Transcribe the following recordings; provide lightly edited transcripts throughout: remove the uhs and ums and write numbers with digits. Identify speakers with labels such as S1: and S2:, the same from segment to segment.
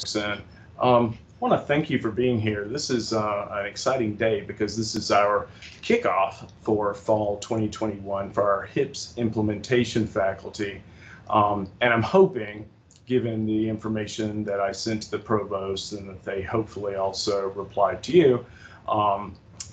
S1: And I want to thank you for being here. This is an exciting day because this is our kickoff for fall 2021 for our HIPS implementation faculty. And I'm hoping, given the information that I sent to the provost and that they hopefully also replied to you,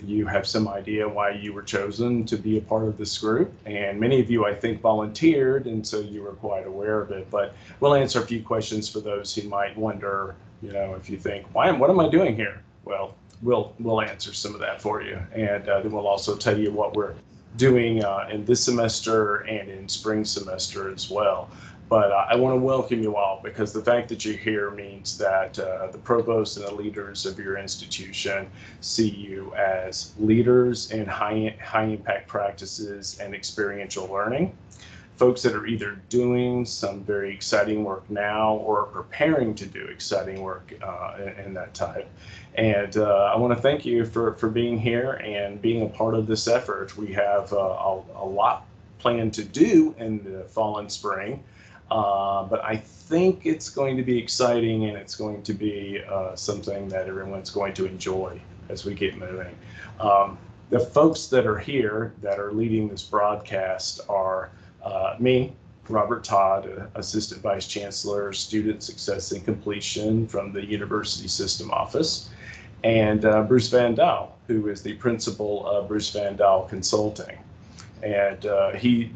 S1: you have some idea why you were chosen to be a part of this group. And many of you, I think, volunteered, and so you were quite aware of it. But we'll answer a few questions for those who might wonder, if you think, what am I doing here? Well, we'll answer some of that for you. And then we'll also tell you what we're doing in this semester and in spring semester as well. But I want to welcome you all because the fact that you're here means that the provost and the leaders of your institution see you as leaders in high impact practices and experiential learning. Folks that are either doing some very exciting work now or preparing to do exciting work in that type. And I want to thank you for being here and being a part of this effort. We have a lot planned to do in the fall and spring. But I think it's going to be exciting and it's going to be something that everyone's going to enjoy as we get moving. The folks that are here that are leading this broadcast are me, Robert Todd, Assistant Vice Chancellor, Student Success and Completion from the University System Office, and Bruce Van Dahl, who is the Principal of Bruce Van Dahl Consulting. And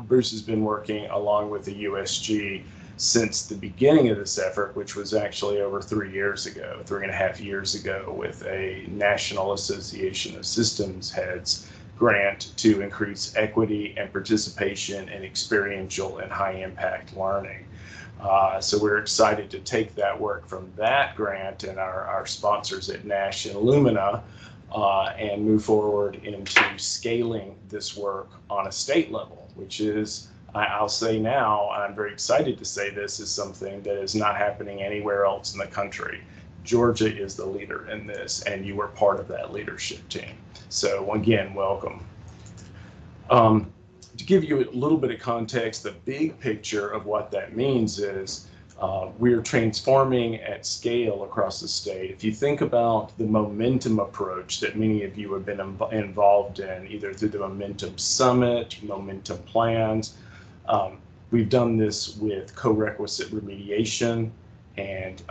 S1: Bruce has been working along with the USG since the beginning of this effort, which was actually over 3 years ago, 3.5 years ago, with a National Association of Systems Heads grant to increase equity and participation in experiential and high impact learning. So we're excited to take that work from that grant and our sponsors at Nash and Lumina and move forward into scaling this work on a state level, which is, I'll say now, I'm very excited to say this is something that is not happening anywhere else in the country. Georgia is the leader in this, and you were part of that leadership team. So again, welcome. To give you a little bit of context, the big picture of what that means is we're transforming at scale across the state. If you think about the momentum approach that many of you have been involved in, either through the Momentum Summit, Momentum Plans, we've done this with co-requisite remediation and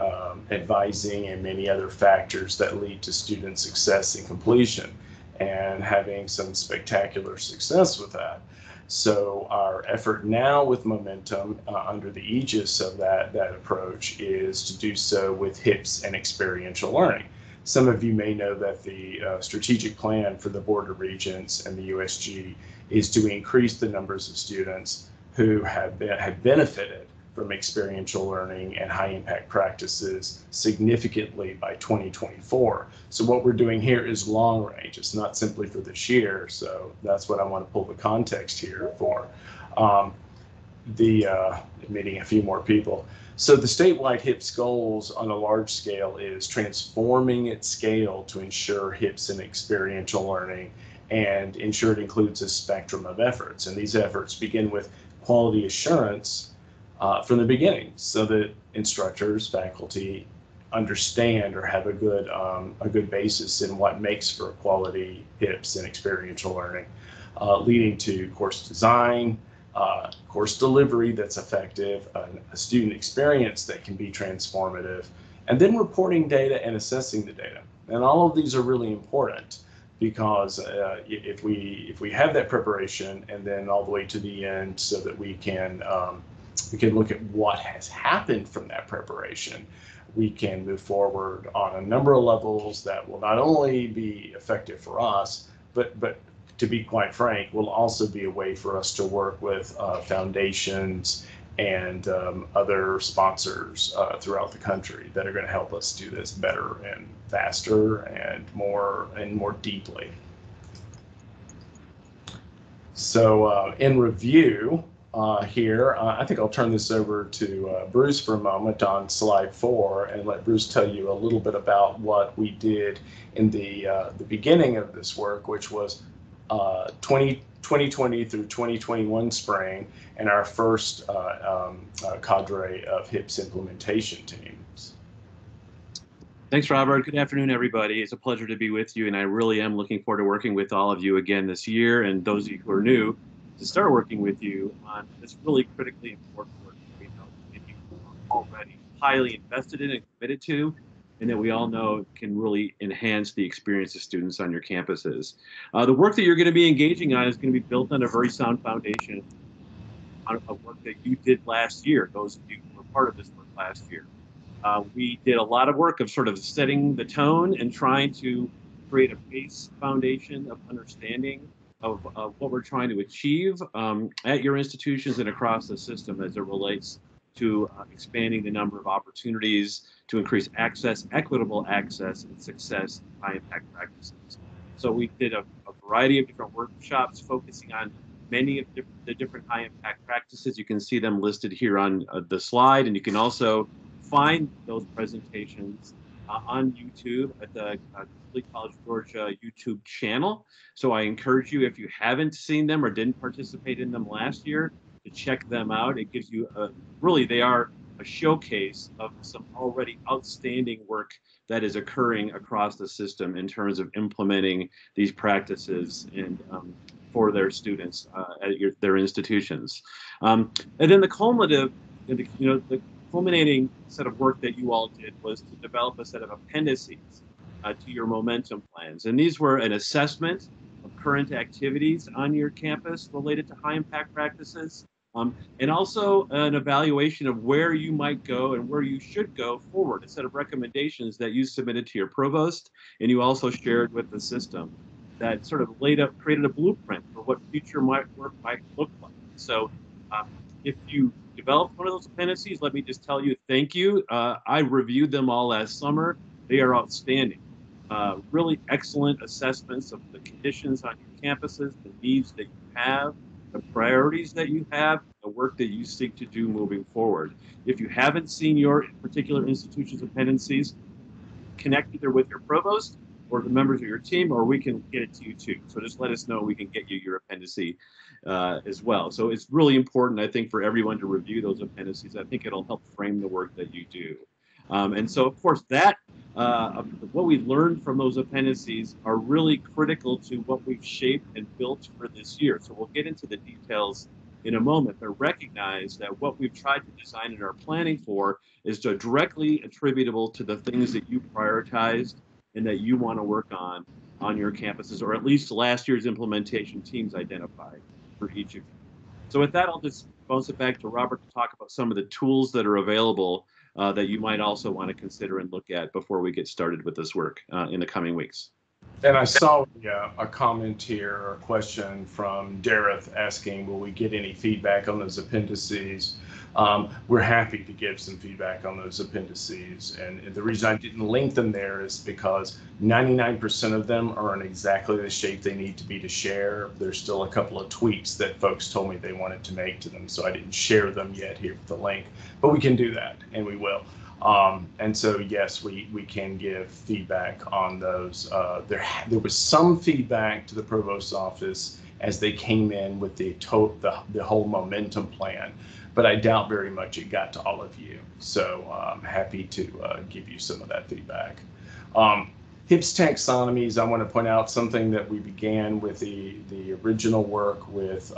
S1: advising and many other factors that lead to student success and completion, and having some spectacular success with that. So our effort now with Momentum under the aegis of that approach is to do so with HIPS and experiential learning. Some of you may know that the strategic plan for the Board of Regents and the USG is to increase the numbers of students who have benefited from experiential learning and high impact practices significantly by 2024. So what we're doing here is long range. It's not simply for this year. So that's what I want to pull the context here for. Meeting a few more people. So the statewide HIPS goals on a large scale is transforming at scale to ensure HIPS and experiential learning and ensure it includes a spectrum of efforts. And these efforts begin with quality assurance from the beginning, so that instructors, faculty understand or have a good basis in what makes for quality HIPS and experiential learning, leading to course design, course delivery that's effective, a student experience that can be transformative, and then reporting data and assessing the data. And all of these are really important because if we have that preparation and then all the way to the end so that we can look at what has happened from that preparation, we can move forward on a number of levels that will not only be effective for us, but to be quite frank, will also be a way for us to work with foundations and other sponsors throughout the country that are going to help us do this better and faster and more deeply. So in review, here, I think I'll turn this over to Bruce for a moment on slide 4 and let Bruce tell you a little bit about what we did in the beginning of this work, which was 2020 through 2021 spring, and our first cadre of HIPS implementation teams.
S2: Thanks, Robert. Good afternoon, everybody. It's a pleasure to be with you, and I really am looking forward to working with all of you again this year, and those of you who are new, to start working with you on this really critically important work that we know that you are already highly invested in and committed to, and that we all know can really enhance the experience of students on your campuses. The work that you're going to be engaging on is going to be built on a very sound foundation of work that you did last year, those of you who were part of this work last year. We did a lot of work of sort of setting the tone and trying to create a base foundation of understanding of what we're trying to achieve at your institutions and across the system as it relates to expanding the number of opportunities to increase access, equitable access, and success in high impact practices. So we did a variety of different workshops focusing on many of the different high impact practices. You can see them listed here on the slide, and you can also find those presentations on YouTube at the Complete College Georgia YouTube channel. So I encourage you, if you haven't seen them or didn't participate in them last year, to check them out. It gives you really, they are a showcase of some already outstanding work that is occurring across the system in terms of implementing these practices and for their students at their institutions. And then the cumulative, the culminating set of work that you all did was to develop a set of appendices to your momentum plans. And these were an assessment of current activities on your campus related to high impact practices, and also an evaluation of where you might go and where you should go forward, a set of recommendations that you submitted to your provost and you also shared with the system that sort of created a blueprint for what future work might look like. So if you developed one of those appendices, let me just tell you, thank you. I reviewed them all last summer. They are outstanding. Really excellent assessments of the conditions on your campuses, the needs that you have, the priorities that you have, the work that you seek to do moving forward. If you haven't seen your particular institution's appendices, connect either with your provost or the members of your team, or we can get it to you too. So just let us know, we can get you your appendice as well. So it's really important, I think, for everyone to review those appendices. I think it'll help frame the work that you do. And so, of course, what we learned from those appendices are really critical to what we've shaped and built for this year. So we'll get into the details in a moment, but recognize that what we've tried to design in our planning for is directly attributable to the things that you prioritized and that you want to work on your campuses, or at least last year's implementation teams identified for each of you. So with that, I'll just bounce it back to Robert to talk about some of the tools that are available that you might also want to consider and look at before we get started with this work in the coming weeks.
S1: And I saw a comment here or a question from Dareth asking, will we get any feedback on those appendices? We're happy to give some feedback on those appendices. And the reason I didn't link them there is because 99% of them are in exactly the shape they need to be to share. There's still a couple of tweaks that folks told me they wanted to make to them, so I didn't share them yet here with the link. But we can do that, and we will. And so, yes, we can give feedback on those. There was some feedback to the provost's office as they came in with the whole momentum plan, but I doubt very much it got to all of you. So I'm happy to give you some of that feedback. HIPS taxonomies, I want to point out something that we began with the original work with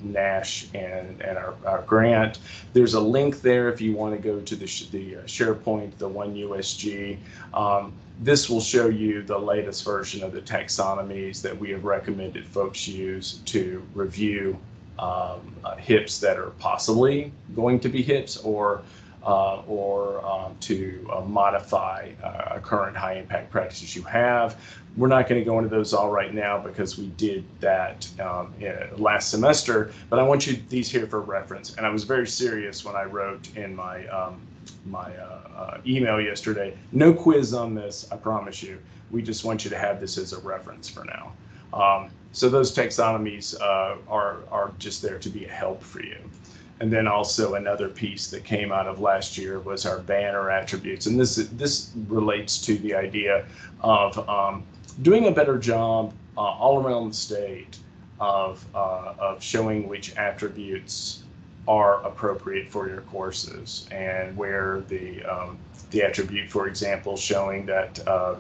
S1: Nash and our grant. There's a link there if you want to go to the SharePoint, the One USG. This will show you the latest version of the taxonomies that we have recommended folks use to review HIPs that are possibly going to be HIPs or to modify current high impact practices you have. We're not going to go into those all right now because we did that last semester, but I want you these here for reference. And I was very serious when I wrote in my email yesterday, no quiz on this, I promise you. We just want you to have this as a reference for now. So those taxonomies are just there to be a help for you. And then also another piece that came out of last year was our banner attributes. And this relates to the idea of doing a better job all around the state of showing which attributes are appropriate for your courses, and where the attribute, for example, showing that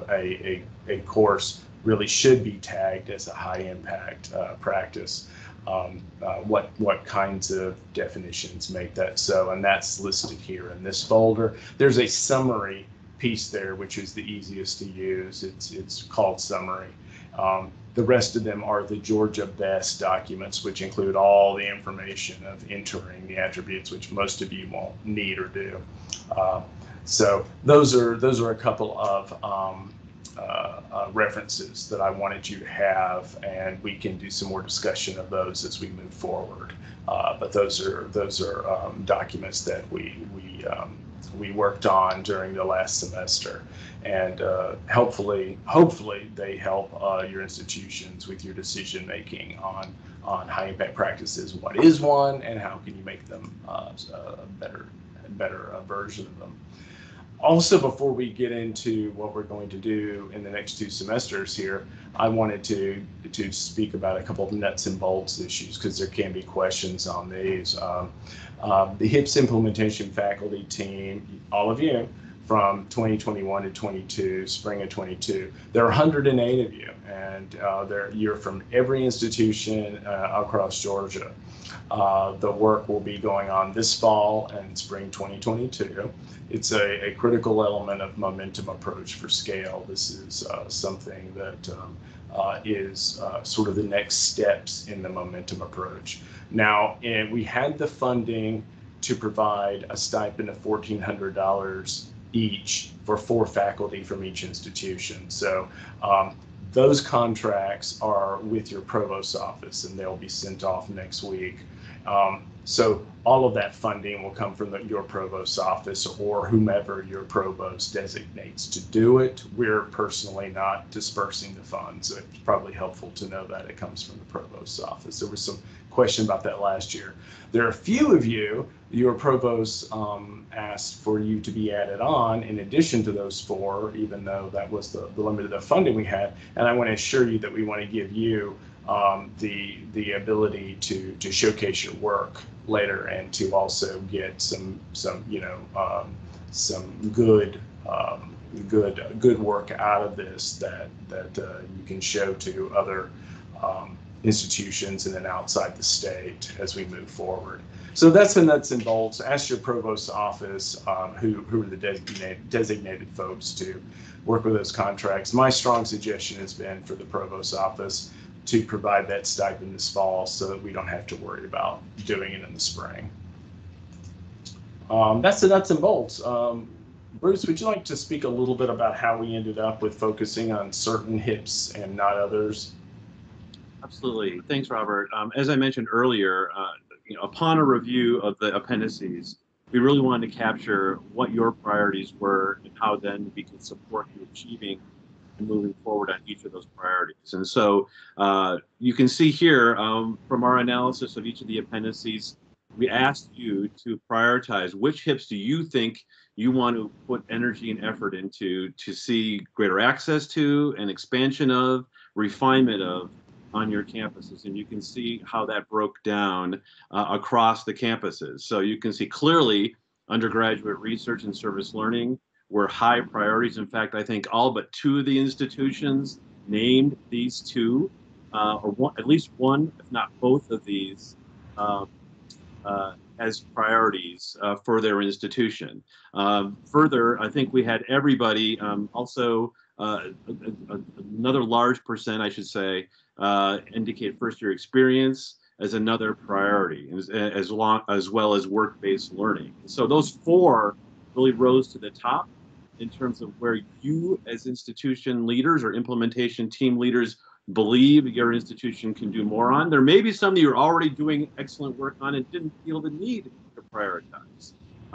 S1: a course really should be tagged as a high impact practice. What kinds of definitions make that so, and that's listed here in this folder. There's a summary piece there, which is the easiest to use. It's called summary. The rest of them are the Georgia Best documents, which include all the information of entering the attributes, which most of you won't need or do. So those are a couple of references that I wanted you to have, and we can do some more discussion of those as we move forward. But those are documents that we worked on during the last semester, and hopefully they help your institutions with your decision making on high impact practices. What is one, and how can you make them a better version of them? Also, before we get into what we're going to do in the next 2 semesters here, I wanted to speak about a couple of nuts and bolts issues, because there can be questions on these. The HIPS implementation faculty team, all of you, from 2021 to 22, spring of 22, there are 108 of you, and you're from every institution across Georgia. The work will be going on this fall and spring 2022. It's a critical element of momentum approach for scale. This is something that is sort of the next steps in the momentum approach. Now, we had the funding to provide a stipend of $1,400 each for 4 faculty from each institution. So those contracts are with your provost's office, and they'll be sent off next week. So all of that funding will come from your provost's office, or whomever your provost designates to do it. We're personally not dispersing the funds. So it's probably helpful to know that it comes from the provost's office. There was some question about that last year. There are a few of you, your provost asked for you to be added on in addition to those 4, even though that was the limit of the funding we had. And I want to assure you that we want to give you the ability to showcase your work later, and to also get some good work out of this that you can show to other institutions and then outside the state as we move forward. So that's the nuts and bolts. Ask your provost's office who are the designated folks to work with those contracts. My strong suggestion has been for the provost's office to provide that stipend this fall, so that we don't have to worry about doing it in the spring. That's the nuts and bolts. Bruce, would you like to speak a little bit about how we ended up with focusing on certain HIPs and not others?
S2: Absolutely. Thanks, Robert. As I mentioned earlier, upon a review of the appendices, we really wanted to capture what your priorities were and how then we can support you achieving and moving forward on each of those priorities. And so you can see here from our analysis of each of the appendices, we asked you to prioritize which HIPs do you think you want to put energy and effort into to see greater access to and expansion of, refinement of on your campuses. And you can see how that broke down across the campuses. So you can see clearly undergraduate research and service learning were high priorities. In fact, I think all but 2 of the institutions named these 2, or one, at least one, if not both of these, as priorities for their institution. Further, I think we had everybody also, another large percent, I should say, indicate first-year experience as another priority, as well as work-based learning. So those 4 really rose to the top in terms of where you as institution leaders or implementation team leaders believe your institution can do more on. There may be some that you're already doing excellent work on and didn't feel the need to prioritize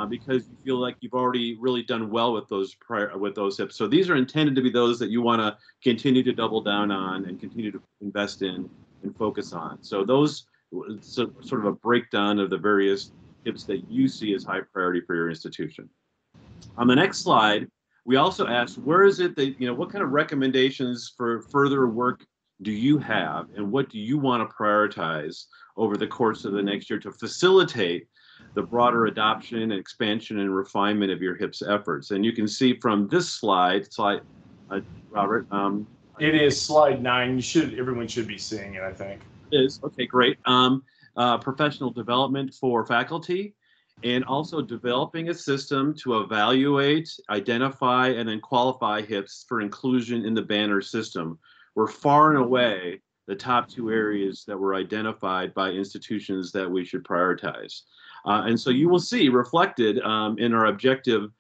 S2: because you feel like you've already really done well with those HIPs. So these are intended to be those that you want to continue to double down on and continue to invest in and focus on. So those sort of a breakdown of the various HIPs that you see as high priority for your institution. On the next slide, we also asked, where is it that, what kind of recommendations for further work do you have, and what do you want to prioritize over the course of the next year to facilitate the broader adoption and expansion and refinement of your HIPS efforts. And you can see from this slide, Robert.
S1: It is slide 9. Everyone should be seeing it, I think.
S2: It is. Okay, great. Professional development for faculty, and also developing a system to evaluate, identify, and then qualify HIPS for inclusion in the Banner system were far and away the top 2 areas that were identified by institutions that we should prioritize. And so you will see reflected in our objective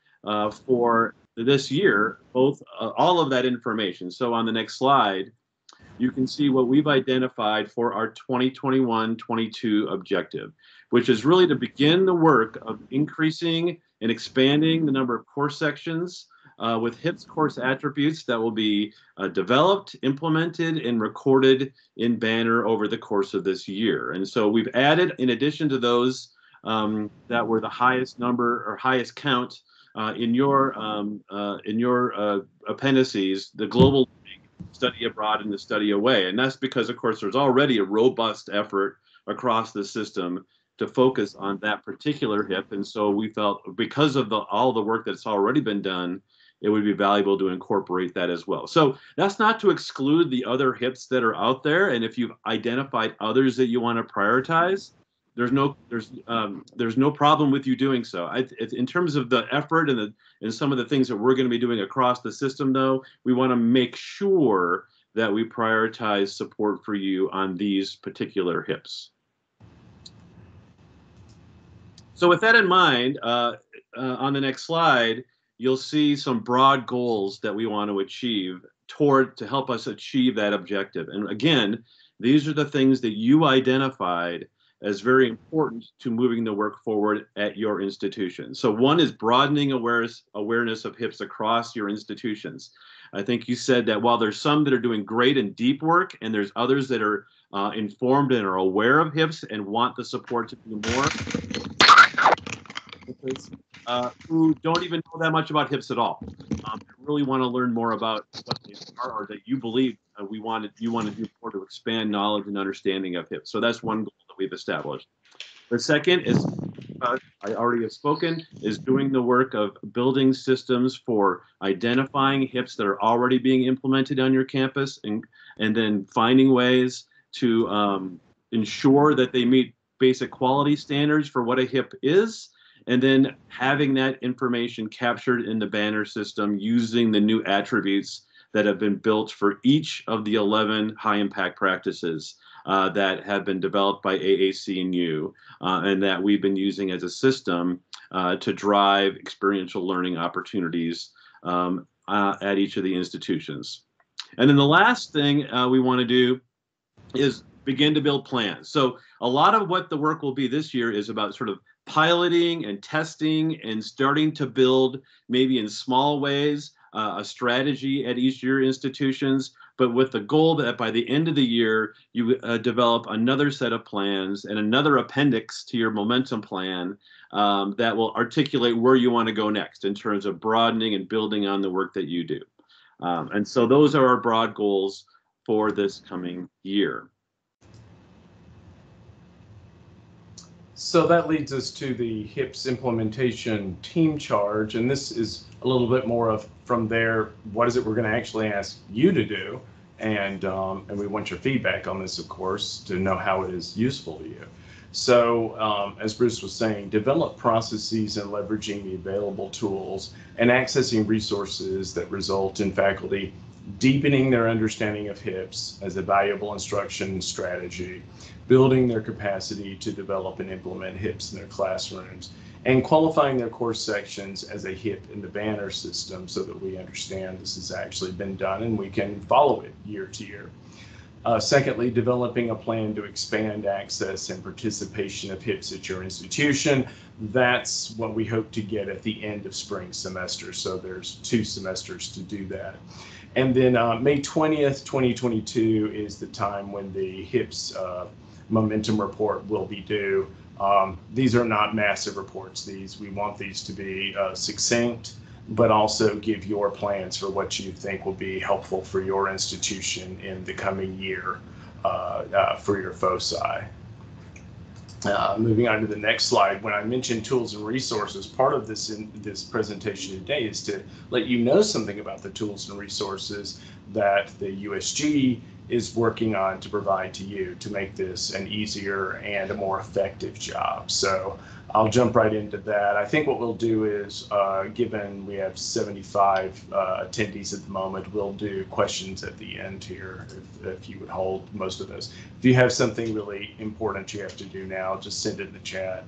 S2: for this year, both all of that information. So on the next slide, you can see what we've identified for our 2021-22 objective, which is really to begin the work of increasing and expanding the number of course sections with HIPS course attributes that will be developed, implemented, and recorded in Banner over the course of this year. And so we've added, in addition to those that were the highest number or highest count in your appendices, the global study abroad and the study away. And that's because, of course, there's already a robust effort across the system to focus on that particular HIP. And so we felt, because of all the work that's already been done, it would be valuable to incorporate that as well. So that's not to exclude the other HIPs that are out there. And if you've identified others that you want to prioritize, there's no problem with you doing so. In terms of the effort and some of the things that we're going to be doing across the system, though, we want to make sure that we prioritize support for you on these particular HIPs. So with that in mind, on the next slide, you'll see some broad goals that we want to achieve to help us achieve that objective. And again, these are the things that you identified as very important to moving the work forward at your institution. So one is broadening awareness of HIPS across your institutions. I think you said that while there's some that are doing great and deep work, and there's others that are informed and are aware of HIPS and want the support to do more, who don't even know that much about HIPS at all. Really want to learn more about what they are, or that you believe you want to do more to expand knowledge and understanding of HIPS. So that's one goal that we've established. The second is, I already have spoken, is doing the work of building systems for identifying HIPs that are already being implemented on your campus, and then finding ways to ensure that they meet basic quality standards for what a HIP is, and then having that information captured in the Banner system using the new attributes that have been built for each of the 11 high impact practices that have been developed by AAC and you, and that we've been using as a system to drive experiential learning opportunities at each of the institutions. And then the last thing we want to do is begin to build plans. So a lot of what the work will be this year is about sort of piloting and testing and starting to build, maybe in small ways, a strategy at each of your institutions, but with the goal that by the end of the year, you develop another set of plans and another appendix to your momentum plan that will articulate where you want to go next in terms of broadening and building on the work that you do. And so those are our broad goals for this coming year.
S1: So that leads us to the HIPS implementation team charge, and this is a little bit more of, from there, what is it we're going to actually ask you to do, and we want your feedback on this, of course, to know how it is useful to you. So as Bruce was saying, develop processes and leveraging the available tools and accessing resources that result in faculty deepening their understanding of HIPS as a valuable instruction strategy, building their capacity to develop and implement HIPS in their classrooms, and qualifying their course sections as a HIP in the Banner system so that we understand this has actually been done and we can follow it year to year. Secondly, developing a plan to expand access and participation of HIPS at your institution. That's what we hope to get at the end of spring semester. So there's 2 semesters to do that. And then May 20th, 2022 is the time when the HIPS momentum report will be due. These are not massive reports. We want these to be succinct, but also give your plans for what you think will be helpful for your institution in the coming year for your foci. Moving on to the next slide, when I mention tools and resources, part of this in this presentation today is to let you know something about the tools and resources that the USG is working on to provide to you to make this an easier and a more effective job. So I'll jump right into that. I think what we'll do is, given we have 75 attendees at the moment, we'll do questions at the end here, if you would hold most of those. If you have something really important you have to do now, just send it in the chat.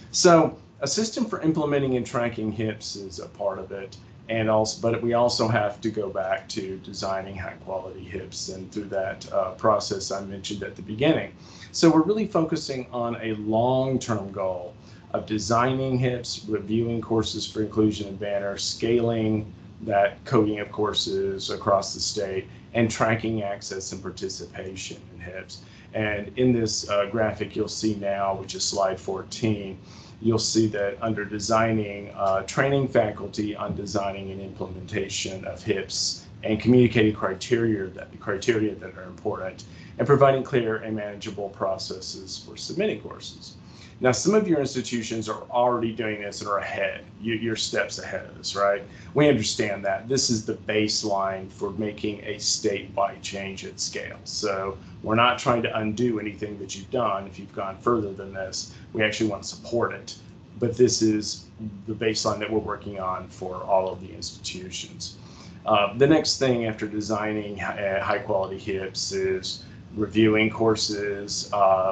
S1: So a system for implementing and tracking HIPs is a part of it. And also, but we also have to go back to designing high quality HIPs, and through that process I mentioned at the beginning. So we're really focusing on a long-term goal of designing HIPs, reviewing courses for inclusion and banner, scaling that coding of courses across the state, and tracking access and participation in HIPs. And in this graphic you'll see now, which is slide 14, you'll see that under designing, training faculty on designing and implementation of HIPs and communicating criteria that are important, and providing clear and manageable processes for submitting courses. Now, some of your institutions are already doing this and are ahead. You're steps ahead of us, right? We understand that. This is the baseline for making a statewide change at scale. So we're not trying to undo anything that you've done. If you've gone further than this, we actually want to support it. But this is the baseline that we're working on for all of the institutions. The next thing after designing high quality HIPs is reviewing courses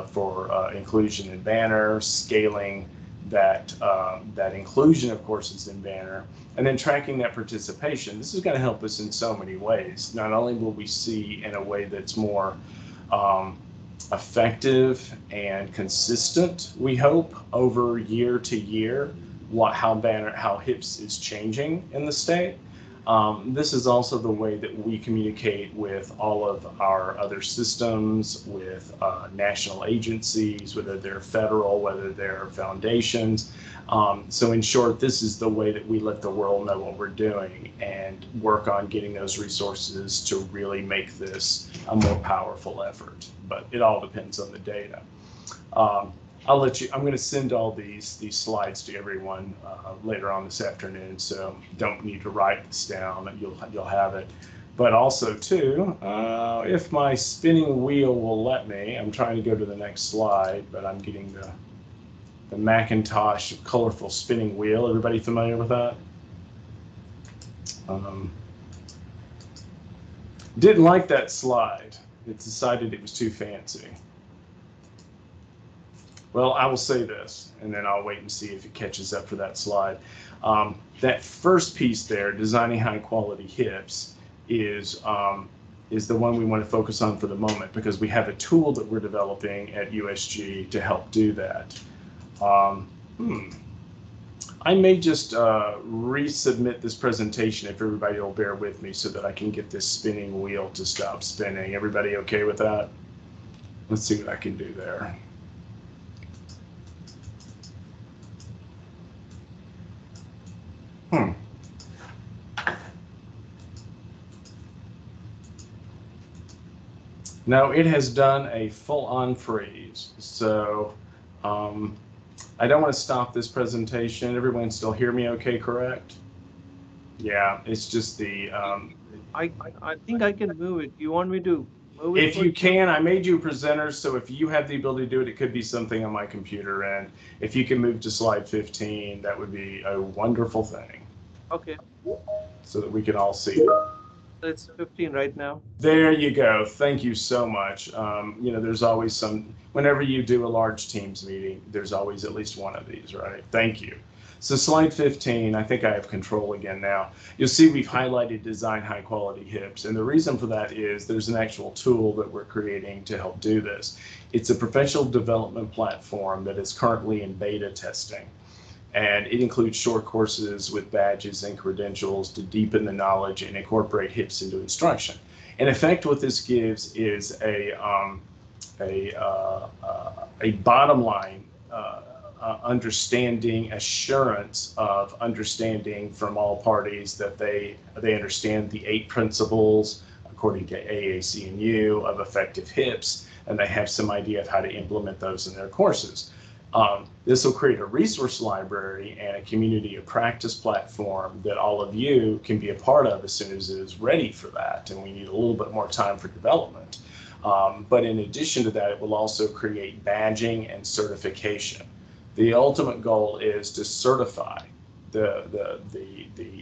S1: for inclusion in banner, scaling that inclusion of courses in banner, and then tracking that participation. This is going to help us in so many ways. Not only will we see in a way that's more effective and consistent, we hope, over year to year, how HIPs is changing in the state. This is also the way that we communicate with all of our other systems, with national agencies, whether they're federal, whether they're foundations. So in short, this is the way that we let the world know what we're doing and work on getting those resources to really make this a more powerful effort. But it all depends on the data. I'm going to send all these slides to everyone later on this afternoon, so don't need to write this down. You'll have it. But also too, if my spinning wheel will let me, I'm trying to go to the next slide, but I'm getting the Macintosh colorful spinning wheel. Everybody familiar with that? Didn't like that slide. It decided it was too fancy. Well, I will say this, and then I'll wait and see if it catches up for that slide. That first piece there, designing high quality HIPs, is the one we want to focus on for the moment, because we have a tool that we're developing at USG to help do that. I may just resubmit this presentation if everybody will bear with me so that I can get this spinning wheel to stop spinning. Everybody okay with that? Let's see what I can do there. No, it has done a full-on freeze. So I don't want to stop this presentation. Everyone still hear me okay, correct? Yeah, it's just the...
S3: I think I can move it. You want me to move it?
S1: If you can, I made you a presenter, so if you have the ability to do it, it could be something on my computer. And if you can move to slide 15, that would be a wonderful thing.
S3: Okay.
S1: So that we can all see it.
S3: It's 15 right now.
S1: There you go. Thank you so much. You know, there's always some, whenever you do a large Teams meeting, there's always at least one of these, right? Thank you. So slide 15, I think I have control again now. You'll see we've highlighted design high quality HIPs. And the reason for that is there's an actual tool that we're creating to help do this. It's a professional development platform that is currently in beta testing. And it includes short courses with badges and credentials to deepen the knowledge and incorporate HIPs into instruction. In effect, what this gives is a bottom line understanding, assurance of understanding from all parties that they understand the 8 principles, according to AAC&U, of effective HIPs, and they have some idea of how to implement those in their courses. This will create a resource library and a community of practice platform that all of you can be a part of as soon as it is ready for that. And we need a little bit more time for development. But in addition to that, it will also create badging and certification. The ultimate goal is to certify the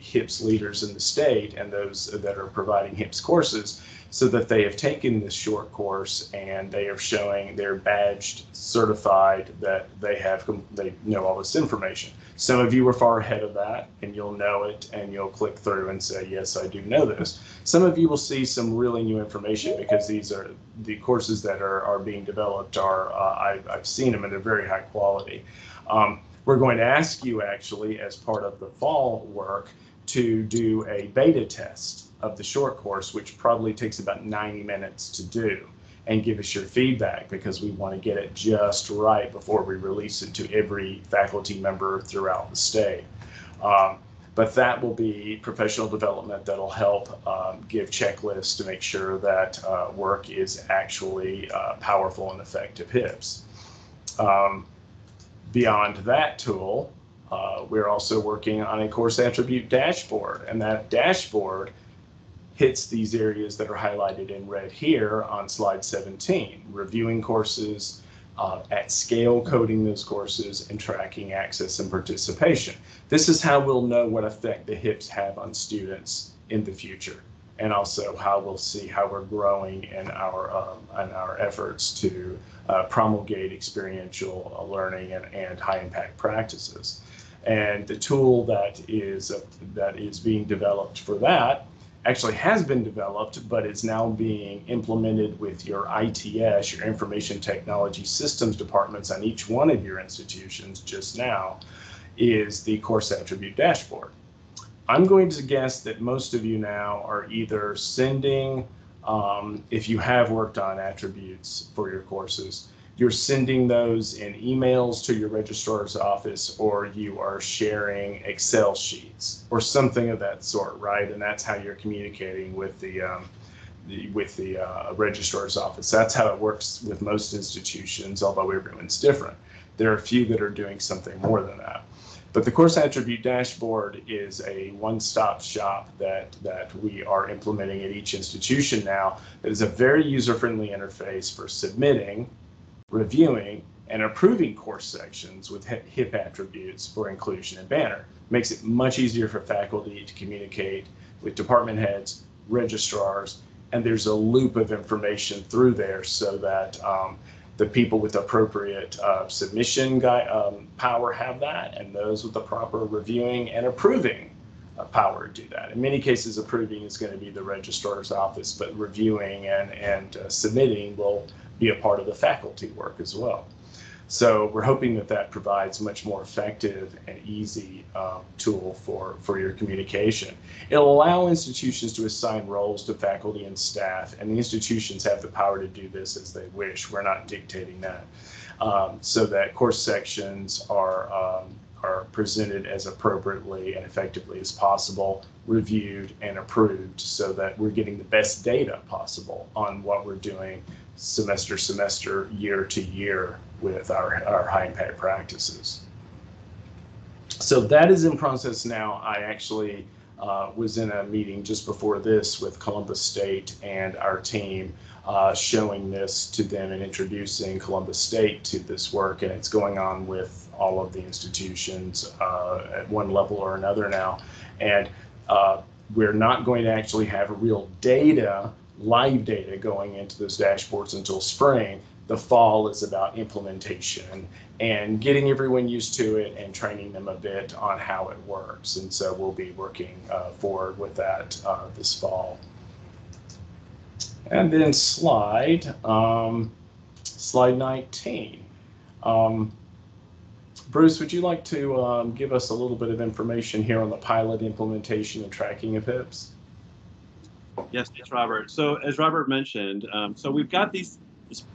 S1: HIPS leaders in the state and those that are providing HIPS courses, so that they have taken this short course and they are showing they're badged, certified, that they know all this information. Some of you are far ahead of that and you'll know it and you'll click through and say, yes, I do know this. Some of you will see some really new information because these are the courses that are being developed I've seen them and they're very high quality. We're going to ask you actually, as part of the fall work, to do a beta test of the short course, which probably takes about 90 minutes to do, and give us your feedback, because we want to get it just right before we release it to every faculty member throughout the state. But that will be professional development that'll help give checklists to make sure that work is actually powerful and effective HIPS. Beyond that tool, we're also working on a course attribute dashboard, and that dashboard hits these areas that are highlighted in red here on slide 17, reviewing courses, at scale coding those courses, and tracking access and participation. This is how we'll know what effect the HIPS have on students in the future, and also how we'll see how we're growing in our efforts to promulgate experiential learning and high impact practices. And the tool that is being developed for that actually has been developed, but is now being implemented with your ITS, your Information Technology Systems departments on each one of your institutions just now, is the course attribute dashboard. I'm going to guess that most of you now are either sending, if you have worked on attributes for your courses, you're sending those in emails to your registrar's office, or you are sharing Excel sheets or something of that sort, right? And that's how you're communicating with the registrar's office. That's how it works with most institutions, although everyone's different. There are a few that are doing something more than that. But the course attribute dashboard is a one-stop shop that we are implementing at each institution now. It is a very user-friendly interface for submitting, reviewing, and approving course sections with HIP attributes for inclusion and banner. Makes it much easier for faculty to communicate with department heads, registrars, and there's a loop of information through there so that the people with appropriate submission power have that, and those with the proper reviewing and approving power to do that. In many cases, approving is going to be the registrar's office, but reviewing and submitting will be a part of the faculty work as well. So we're hoping that that provides a much more effective and easy tool for your communication. It'll allow institutions to assign roles to faculty and staff, and the institutions have the power to do this as they wish. We're not dictating that. So that course sections are presented as appropriately and effectively as possible, reviewed and approved, so that we're getting the best data possible on what we're doing semester to semester, year to year with our high impact practices. So that is in process now. I actually was in a meeting just before this with Columbus State and our team, showing this to them and introducing Columbus State to this work, and it's going on with all of the institutions at one level or another now. And we're not going to actually have real data, live data, going into those dashboards until spring. The fall is about implementation and getting everyone used to it and training them a bit on how it works. And so we'll be working forward with that this fall. And then slide 19. Bruce, would you like to give us a little bit of information here on the pilot implementation and tracking of HIPS?
S2: Yes, thanks, Robert. So as Robert mentioned, so we've got this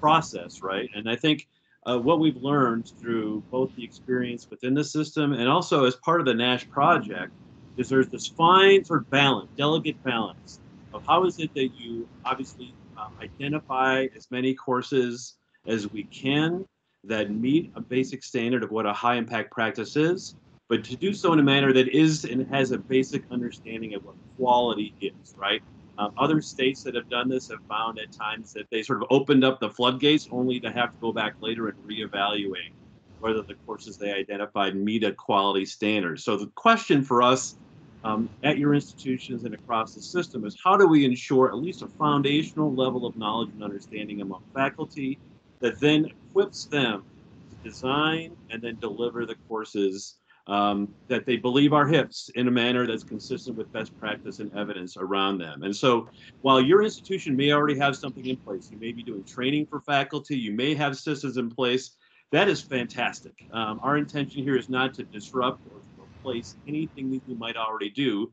S2: process, right? And I think what we've learned through both the experience within the system and also as part of the NASH project is there's this fine sort of balance, delicate balance of how is it that you obviously identify as many courses as we can, that meet a basic standard of what a high impact practice is, but to do so in a manner that is and has a basic understanding of what quality is, right? Other states that have done this have found at times that they sort of opened up the floodgates only to have to go back later and reevaluate whether the courses they identified meet a quality standard. So the question for us at your institutions and across the system is, how do we ensure at least a foundational level of knowledge and understanding among faculty that then equips them to design and then deliver the courses that they believe are HIPs in a manner that's consistent with best practice and evidence around them. And so while your institution may already have something in place, you may be doing training for faculty, you may have systems in place, that is fantastic. Our intention here is not to disrupt or to replace anything that you might already do,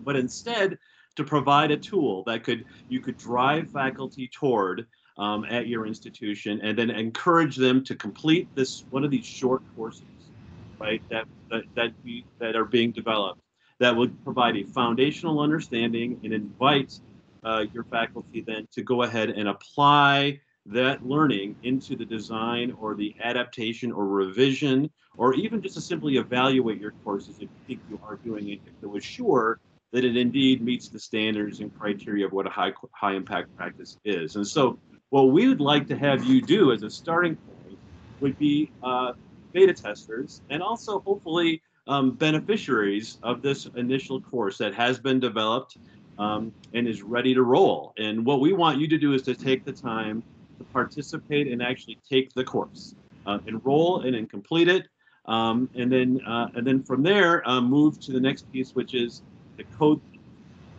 S2: but instead to provide a tool that you could drive faculty toward at your institution, and then encourage them to complete one of these short courses, right? That are being developed that would provide a foundational understanding and invite your faculty then to go ahead and apply that learning into the design or the adaptation or revision, or even just to simply evaluate your courses if you think you are doing it, if to assure that it indeed meets the standards and criteria of what a high impact practice is. And so what we would like to have you do as a starting point would be beta testers and also hopefully beneficiaries of this initial course that has been developed and is ready to roll. And what we want you to do is to take the time to participate and actually take the course, enroll and then complete it, and then from there move to the next piece, which is the code.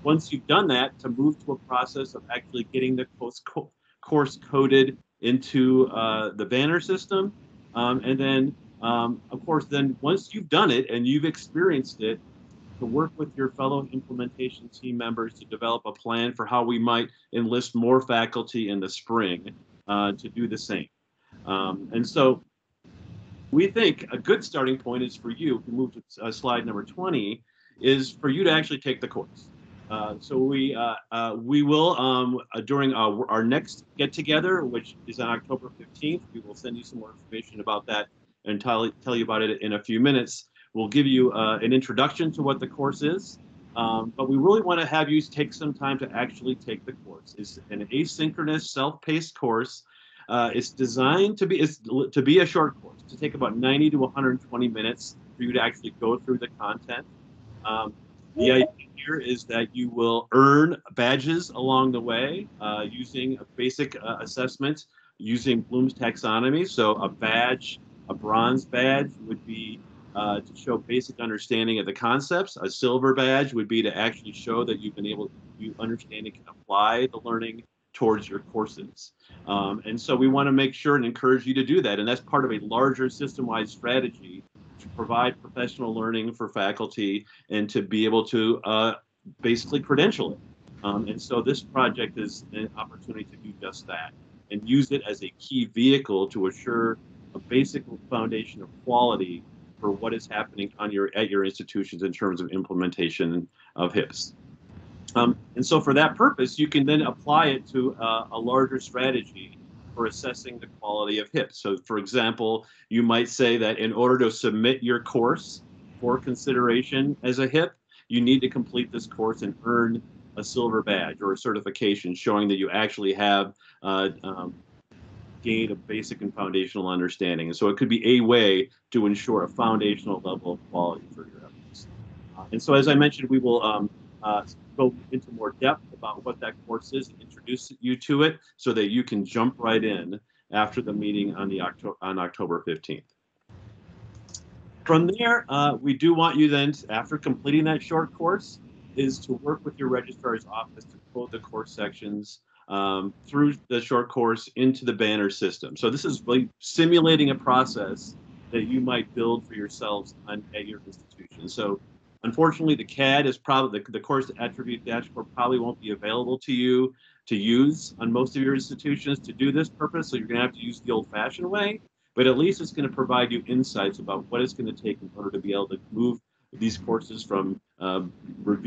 S2: Once you've done that, to move to a process of actually getting the course coded into the banner system, and then of course, then once you've done it and you've experienced it, to work with your fellow implementation team members to develop a plan for how we might enlist more faculty in the spring to do the same. And so we think a good starting point is for you, if we move to slide number 20, is for you to actually take the course. So we will, during our next get-together, which is on October 15th, we will send you some more information about that and tell you about it in a few minutes. We'll give you an introduction to what the course is, but we really want to have you take some time to actually take the course. It's an asynchronous, self-paced course. It's designed to be a short course, to take about 90 to 120 minutes for you to actually go through the content. The idea here is that you will earn badges along the way using a basic assessment using Bloom's taxonomy. So a bronze badge would be to show basic understanding of the concepts. A silver badge would be to actually show that you understand and can apply the learning towards your courses. And so we want to make sure and encourage you to do that. And that's part of a larger system-wide strategy to provide professional learning for faculty and to be able to basically credential it. And so this project is an opportunity to do just that and use it as a key vehicle to assure a basic foundation of quality for what is happening at your institutions in terms of implementation of HIPs. And so for that purpose, you can then apply it to a larger strategy for assessing the quality of HIPs. So for example, you might say that in order to submit your course for consideration as a HIP, you need to complete this course and earn a silver badge or a certification showing that you actually have gained a basic and foundational understanding. And so it could be a way to ensure a foundational level of quality for your efforts. And so as I mentioned, we will go into more depth about what that course is and introduce you to it so that you can jump right in after the meeting on October 15th. From there, we do want you then, after completing that short course, is to work with your registrar's office to code the course sections through the short course into the banner system. So this is really simulating a process that you might build for yourselves at your institution. So unfortunately, the CAD is probably, the course attribute dashboard probably won't be available to you to use on most of your institutions to do this purpose. So you're going to have to use the old-fashioned way, but at least it's going to provide you insights about what it's going to take in order to be able to move these courses from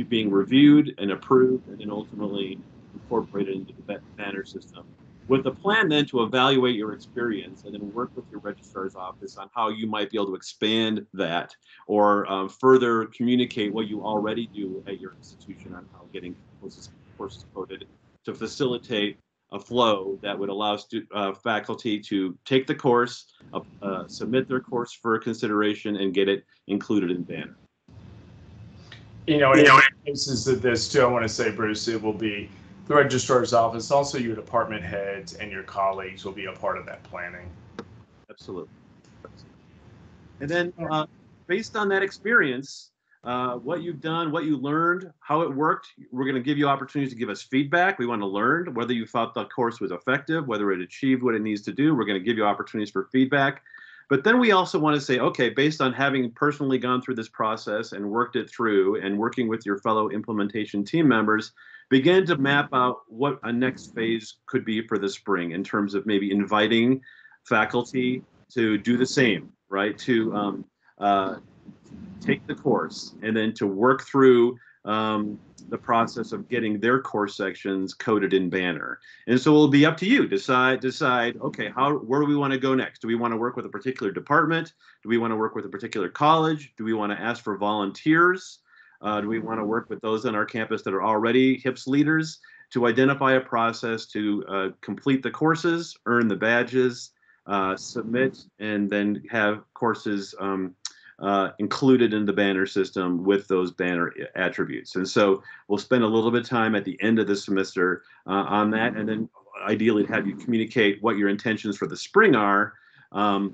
S2: being reviewed and approved and then ultimately incorporated into the banner system with a plan then to evaluate your experience and then work with your registrar's office on how you might be able to expand that or further communicate what you already do at your institution on how getting courses coded to facilitate a flow that would allow faculty to take the course, submit their course for consideration, and get it included in Banner.
S1: In cases of this too, I want to say, Bruce, it will be the registrar's office, also your department heads and your colleagues will be a part of that planning.
S2: Absolutely. And then based on that experience, what you've done, what you learned, how it worked, we're going to give you opportunities to give us feedback. We want to learn whether you thought the course was effective, whether it achieved what it needs to do. We're going to give you opportunities for feedback. But then we also want to say, okay, based on having personally gone through this process and worked it through and working with your fellow implementation team members, begin to map out what a next phase could be for the spring in terms of maybe inviting faculty to do the same, right? To take the course and then to work through the process of getting their course sections coded in Banner. And so it'll be up to you. Decide, okay, where do we want to go next? Do we want to work with a particular department? Do we want to work with a particular college? Do we want to ask for volunteers? Do we want to work with those on our campus that are already HIPS leaders to identify a process to complete the courses, earn the badges, submit, and then have courses included in the Banner system with those Banner attributes. And so we'll spend a little bit of time at the end of the semester on that, and then ideally have you communicate what your intentions for the spring are to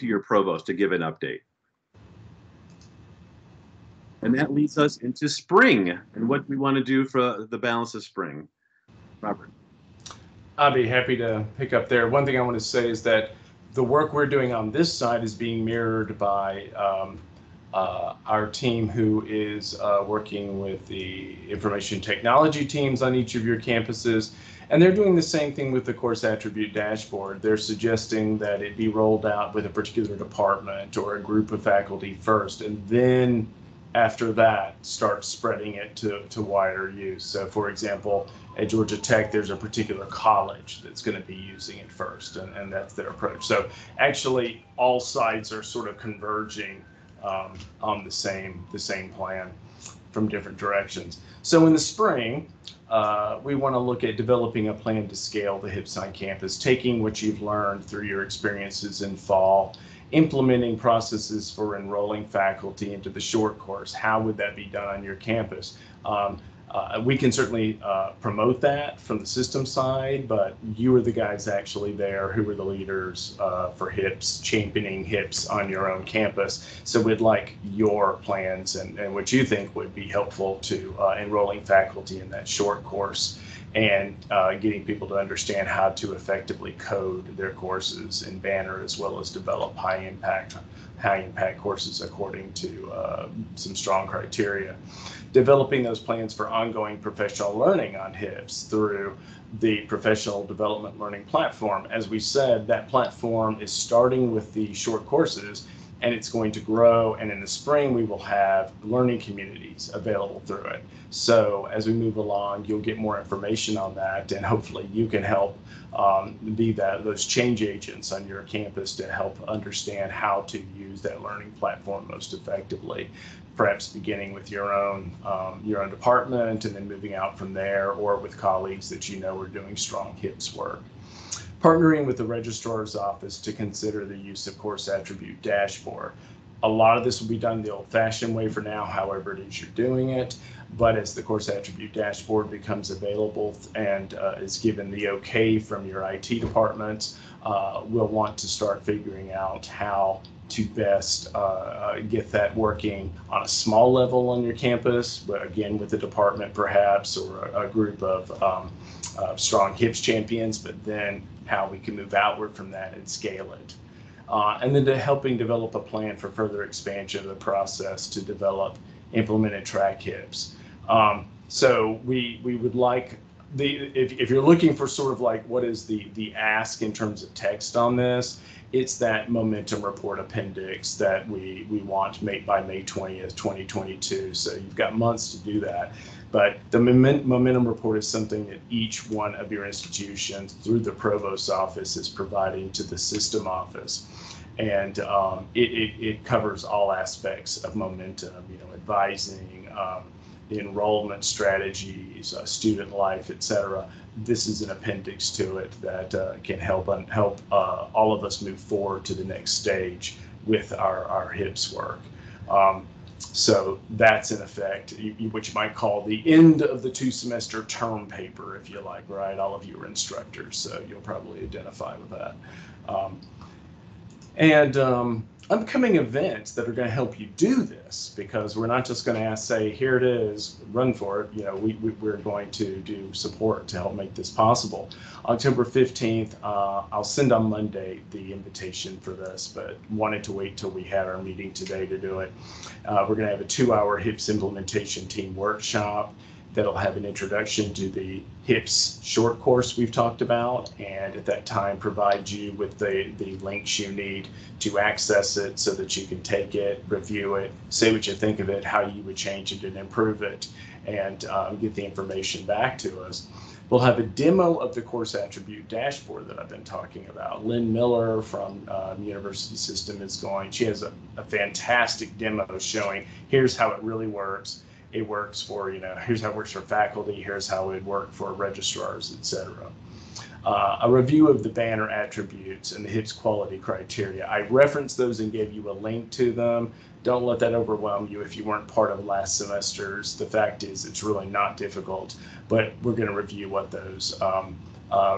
S2: your provost to give an update. And that leads us into spring and what we want to do for the balance of spring. Robert.
S1: I'd be happy to pick up there. One thing I want to say is that the work we're doing on this side is being mirrored by our team who is working with the information technology teams on each of your campuses. And they're doing the same thing with the course attribute dashboard. They're suggesting that it be rolled out with a particular department or a group of faculty first, and then after that, start spreading it to wider use. So for example, at Georgia Tech, there's a particular college that's going to be using it first, and that's their approach. So actually, all sides are sort of converging on the same plan from different directions. So in the spring, we want to look at developing a plan to scale the HIPS on campus, taking what you've learned through your experiences in fall, implementing processes for enrolling faculty into the short course. How would that be done on your campus? We can certainly promote that from the system side, but you are the guys actually there who are the leaders for HIPS, championing HIPS on your own campus. So we'd like your plans and what you think would be helpful to enrolling faculty in that short course and getting people to understand how to effectively code their courses in Banner, as well as develop high impact courses according to some strong criteria. Developing those plans for ongoing professional learning on HIPS through the professional development learning platform. As we said, that platform is starting with the short courses, and it's going to grow, and in the spring we will have learning communities available through it. So as we move along, you'll get more information on that, and hopefully you can help be those change agents on your campus to help understand how to use that learning platform most effectively, perhaps beginning with your own department and then moving out from there, or with colleagues that you know are doing strong HIPS work. Partnering with the registrar's office to consider the use of course attribute dashboard. A lot of this will be done the old-fashioned way for now, however it is you're doing it. But as the course attribute dashboard becomes available and is given the okay from your IT department, we'll want to start figuring out how to best get that working on a small level on your campus, but again with the department perhaps, or a group of strong HIPS champions, but then how we can move outward from that and scale it. And then to helping develop a plan for further expansion of the process to develop, implement, and track HIPS. So we would like, if you're looking for sort of like what is the ask in terms of text on this, It's that momentum report appendix that we want by May 20th, 2022. So you've got months to do that. But the momentum report is something that each one of your institutions through the provost's office is providing to the system office. And it covers all aspects of momentum, advising, the enrollment strategies, student life, etc. This is an appendix to it that can help all of us move forward to the next stage with our HIPS work. So that's in effect what you might call the end of the 2-semester term paper, if you like, right? All of you are instructors, so you'll probably identify with that. Upcoming events that are going to help you do this, because we're not just going to say, here it is, run for it. We're going to do support to help make this possible. October 15th, I'll send on Monday the invitation for this, but wanted to wait till we had our meeting today to do it. We're going to have a 2-hour HIPS implementation team workshop that'll have an introduction to the HIPS short course we've talked about, and at that time provide you with the links you need to access it so that you can take it, review it, say what you think of it, how you would change it and improve it, and get the information back to us. We'll have a demo of the course attribute dashboard that I've been talking about. Lynn Miller from University System is she has a fantastic demo showing here's how it really works. It works for, here's how it works for faculty, here's how it would work for registrars, etc. A review of the banner attributes and the HIPS quality criteria. I referenced those and gave you a link to them. Don't let that overwhelm you if you weren't part of last semester's. The fact is it's really not difficult, but we're going to review what those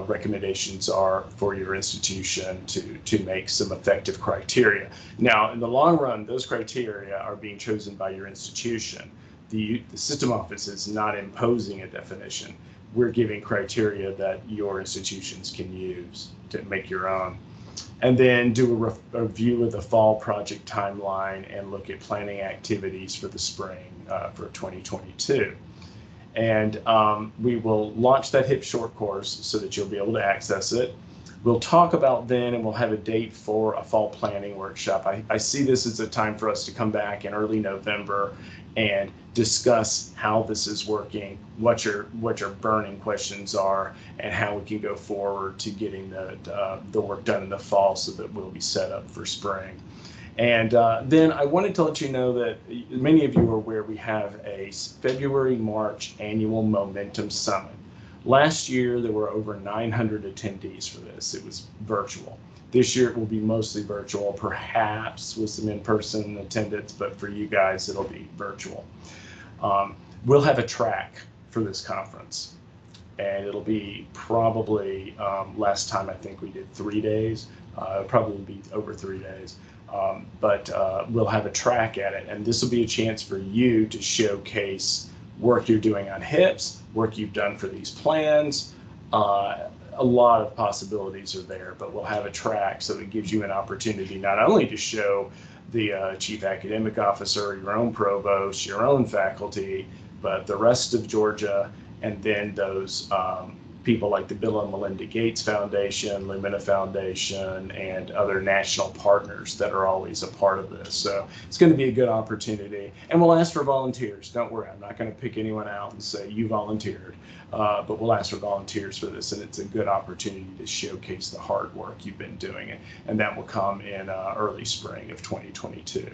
S1: recommendations are for your institution to make some effective criteria. Now, in the long run, those criteria are being chosen by your institution. The system office is not imposing a definition. We're giving criteria that your institutions can use to make your own. And then do a review of the fall project timeline and look at planning activities for the spring for 2022. And we will launch that HIPS short course so that you'll be able to access it. We'll talk about then, and we'll have a date for a fall planning workshop. I see this as a time for us to come back in early November and discuss how this is working, what your burning questions are, and how we can go forward to getting the work done in the fall so that we'll be set up for spring. And then I wanted to let you know that many of you are aware we have a February-March annual Momentum Summit. Last year, there were over 900 attendees for this. It was virtual. This year, it will be mostly virtual, perhaps with some in-person attendance, but for you guys, it'll be virtual. We'll have a track for this conference, and it'll be probably, last time I think we did 3 days, it'll probably be over 3 days. But we'll have a track at it, and this will be a chance for you to showcase work you're doing on HIPS, work you've done for these plans. A lot of possibilities are there, but we'll have a track so it gives you an opportunity not only to show the chief academic officer, your own provost, your own faculty, but the rest of Georgia, and then those people like the Bill and Melinda Gates Foundation, Lumina Foundation, and other national partners that are always a part of this. So it's going to be a good opportunity. And we'll ask for volunteers. Don't worry, I'm not going to pick anyone out and say you volunteered, but we'll ask for volunteers for this. And it's a good opportunity to showcase the hard work you've been doing. And that will come in early spring of 2022.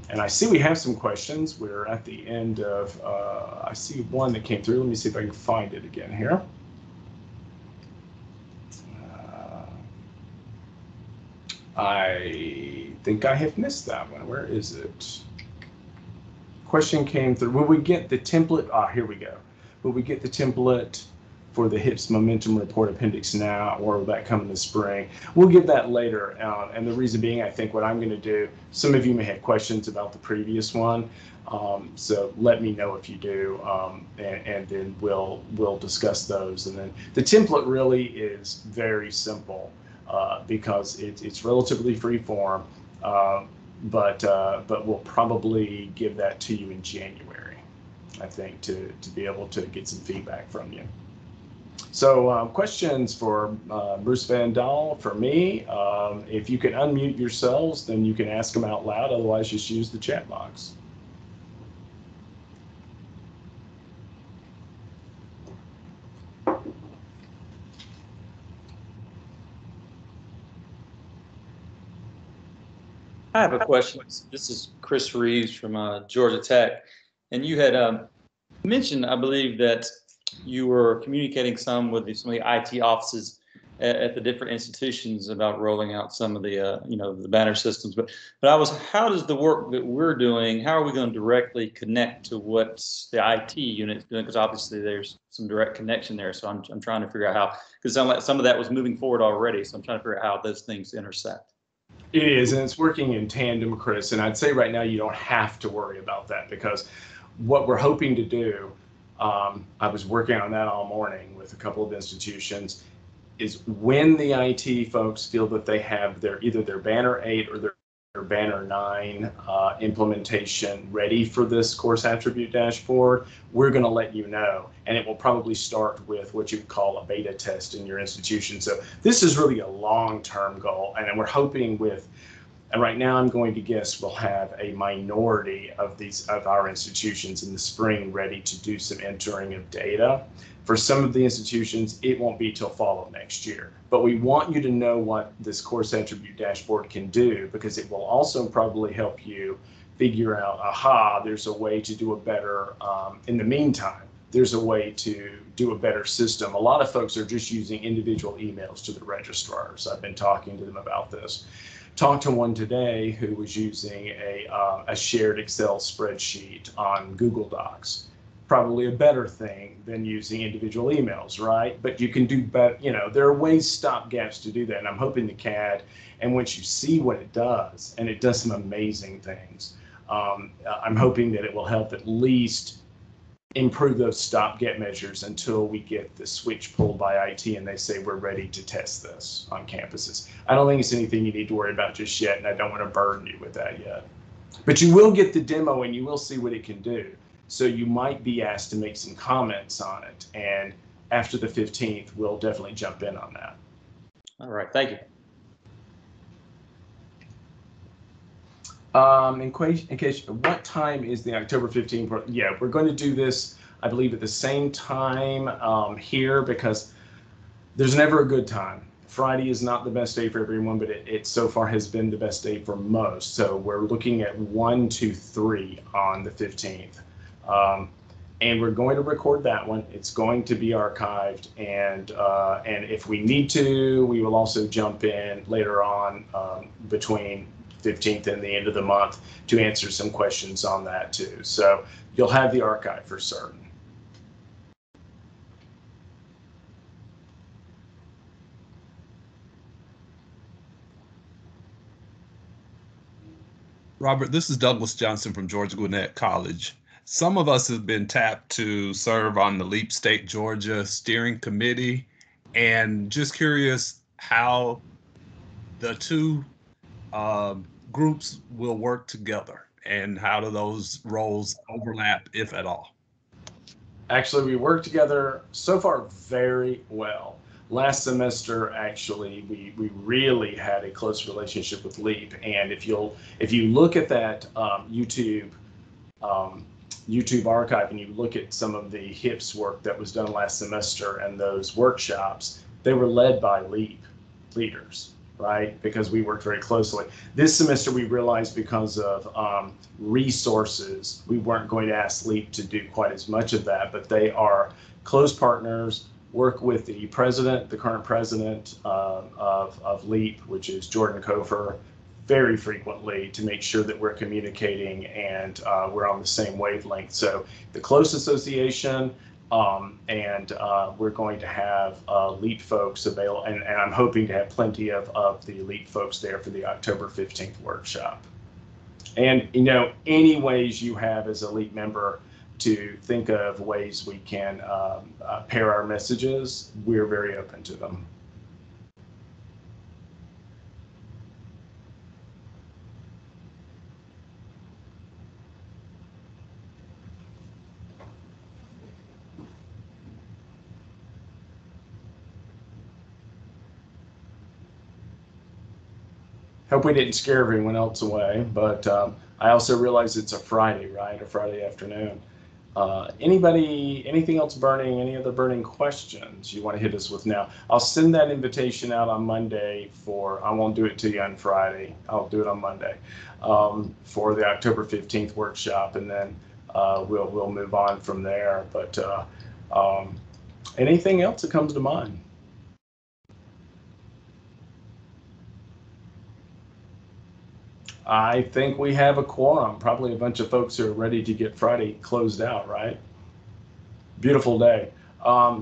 S1: And I see we have some questions. We're at the end of, I see one that came through. Let me see if I can find it again here. I think I have missed that one. Where is it? Question came through. Will we get the template? Here we go. Will we get the template for the HIPS Momentum Report Appendix now, or will that come in the spring? We'll get that later, and the reason being, I think what I'm going to do, some of you may have questions about the previous one, so let me know if you do, and then we'll discuss those. And then the template really is very simple because it's relatively free form, but we'll probably give that to you in January, I think, to be able to get some feedback from you. So questions for Bruce Van Dahl, for me. If you can unmute yourselves, then you can ask them out loud. Otherwise, just use the chat box.
S4: I have a question. This is Chris Reeves from Georgia Tech. And you had mentioned, I believe, that you were communicating some with some of the IT offices at the different institutions about rolling out some of the, the banner systems. But how does the work that we're doing, how are we going to directly connect to what the IT unit is doing? Because obviously there's some direct connection there. So I'm trying to figure out how, because some of that was moving forward already. So I'm trying to figure out how those things intersect.
S1: It is, and it's working in tandem, Chris. And I'd say right now you don't have to worry about that, because what we're hoping to do, I was working on that all morning with a couple of institutions, is when the IT folks feel that they have either their Banner 8 or their Banner 9 implementation ready for this course attribute dashboard, we're going to let you know. And it will probably start with what you call a beta test in your institution. So this is really a long-term goal. And we're hoping and right now I'm going to guess we'll have a minority of our institutions in the spring ready to do some entering of data. For some of the institutions, it won't be till fall of next year. But we want you to know what this course attribute dashboard can do, because it will also probably help you figure out, there's a way to do a better, in the meantime, there's a way to do a better system. A lot of folks are just using individual emails to the registrars. I've been talking to them about this. Talked to one today who was using a shared Excel spreadsheet on Google Docs. Probably a better thing than using individual emails, right? But you can do better. There are ways, stopgaps to do that. And I'm hoping the CAD, and once you see what it does, and it does some amazing things, I'm hoping that it will help at least improve those stopgap measures until we get the switch pulled by IT and they say we're ready to test this on campuses. I don't think it's anything you need to worry about just yet, and I don't want to burden you with that yet. But you will get the demo and you will see what it can do. So you might be asked to make some comments on it. And after the 15th, we'll definitely jump in on that.
S4: All right, thank you.
S1: In case, what time is the October 15th? Yeah, we're going to do this, I believe, at the same time here, because there's never a good time. Friday is not the best day for everyone, but it so far has been the best day for most. So we're looking at 1, 2, 3 on the 15th. And we're going to record that one. It's going to be archived, and if we need to, we will also jump in later on between 15th and the end of the month to answer some questions on that too. So you'll have the archive for certain.
S5: Robert, this is Douglas Johnson from Georgia Gwinnett College. Some of us have been tapped to serve on the LEAP State Georgia Steering Committee, and just curious how the two groups will work together and how do those roles overlap, if at all?
S1: Actually, we work together so far very well. Last semester, actually, we really had a close relationship with LEAP, and if you look at that YouTube archive and you look at some of the HIPS work that was done last semester and those workshops, they were led by LEAP leaders, right? Because we worked very closely. This semester, we realized because of resources, we weren't going to ask LEAP to do quite as much of that, but they are close partners, work with the current president of LEAP, which is Jordan Kofer, very frequently to make sure that we're communicating and we're on the same wavelength. So the close association, and we're going to have LEAP folks available, and I'm hoping to have plenty of the LEAP folks there for the October 15th workshop. And any ways you have as a LEAP member to think of ways we can pair our messages, we're very open to them. Hope we didn't scare everyone else away, but I also realize it's a Friday, right? A Friday afternoon. Anything else burning, any other burning questions you want to hit us with now? I'll send that invitation out on Monday I won't do it to you on Friday. I'll do it on Monday for the October 15th workshop, and then we'll move on from there. But anything else that comes to mind? I think we have a quorum, probably a bunch of folks who are ready to get Friday closed out, right? Beautiful day. I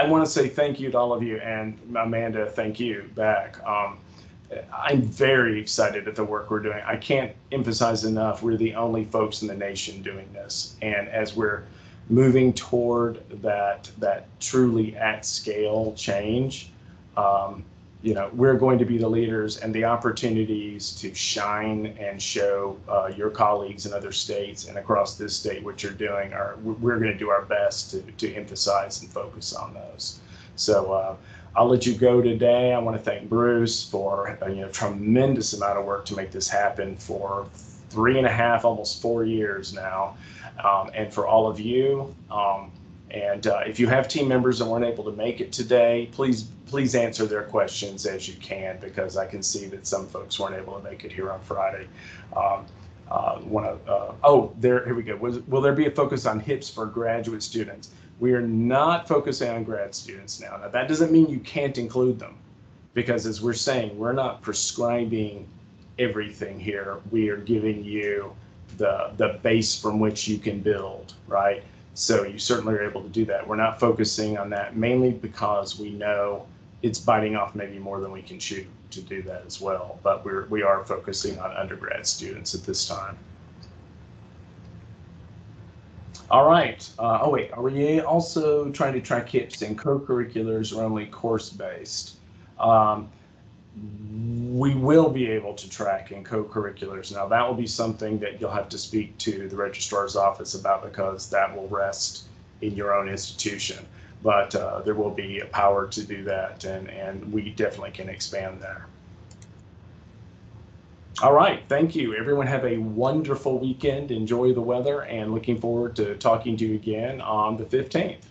S1: want to say thank you to all of you, and Amanda, thank you back. I'm very excited at the work we're doing. I can't emphasize enough, we're the only folks in the nation doing this. And as we're moving toward that truly at scale change, we're going to be the leaders, and the opportunities to shine and show your colleagues in other states and across this state what you're doing we're going to do our best to emphasize and focus on those. So I'll let you go today. I want to thank Bruce for a tremendous amount of work to make this happen for 3.5, almost 4 years now, and for all of you. And if you have team members that weren't able to make it today, please answer their questions as you can, because I can see that some folks weren't able to make it here on Friday. Here we go. Will there be a focus on HIPS for graduate students? We are not focusing on grad students now. Now, that doesn't mean you can't include them, because as we're saying, we're not prescribing everything here. We are giving you the base from which you can build, right? So you certainly are able to do that. We're not focusing on that, mainly because we know it's biting off maybe more than we can chew to do that as well. But we are focusing on undergrad students at this time. All right. Are we also trying to track HIPS in co-curriculars or only course-based? We will be able to track in co-curriculars. Now, that will be something that you'll have to speak to the registrar's office about, because that will rest in your own institution. But there will be a power to do that, and we definitely can expand there. All right, thank you. Everyone have a wonderful weekend. Enjoy the weather, and looking forward to talking to you again on the 15th.